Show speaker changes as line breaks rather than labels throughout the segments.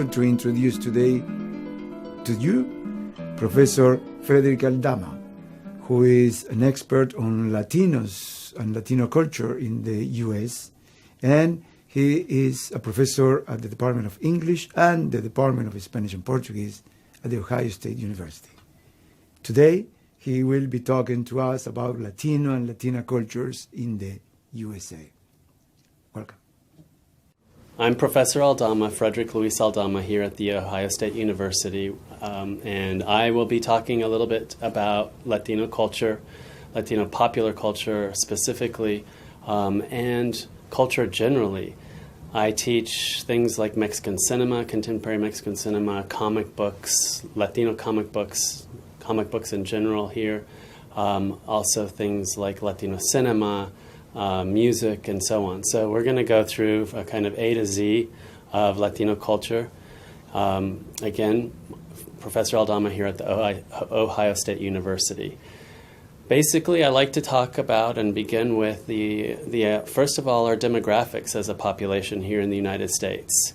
pleasure to introduce today to you Professor Frederick Aldama, who is an expert on Latinos and Latino culture in the U.S., and he is a professor at the Department of English and the Department of Spanish and Portuguese at The Ohio State University. Today, he will be talking to us about Latino and Latina cultures in the USA. Welcome.
I'm Professor Aldama, Frederick Luis Aldama, here at The Ohio State University, and I will be talking a little bit about Latino culture, Latino popular culture specifically, and culture generally. I teach things like Mexican cinema, contemporary Mexican cinema, comic books, Latino comic books in general here, also things like Latino cinema, music, and so on. So we're going to go through a kind of A to Z of Latino culture. Again, Professor Aldama here at the Ohio State University. Basically, I like to talk about and begin with the first of all, our demographics as a population here in the United States.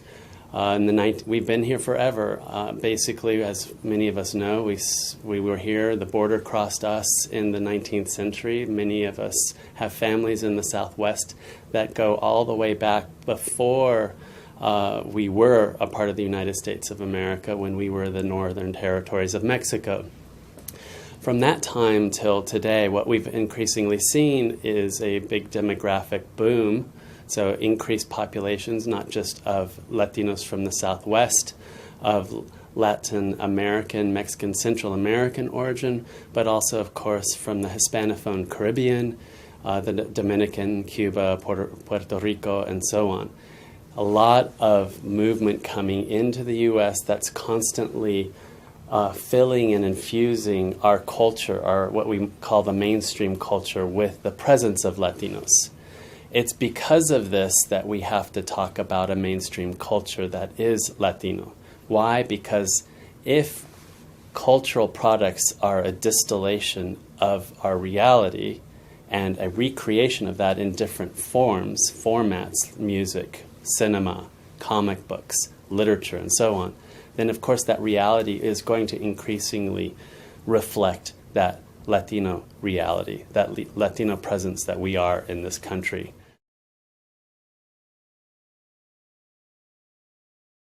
We've been here forever. Basically, as many of us know, we were here. The border crossed us in the 19th century. Many of us have families in the Southwest that go all the way back before we were a part of the United States of America, when we were the northern territories of Mexico. From that time till today, what we've increasingly seen is a big demographic boom. So increased populations, not just of Latinos from the Southwest, of Latin American, Mexican, Central American origin, but also, of course, from the Hispanophone Caribbean, the Dominican, Cuba, Puerto Rico, and so on. A lot of movement coming into the U.S. that's constantly filling and infusing our culture, our what we call the mainstream culture, with the presence of Latinos. It's because of this that we have to talk about a mainstream culture that is Latino. Why? Because if cultural products are a distillation of our reality and a recreation of that in different forms, formats, music, cinema, comic books, literature, and so on, then of course that reality is going to increasingly reflect that Latino reality, that Latino presence that we are in this country.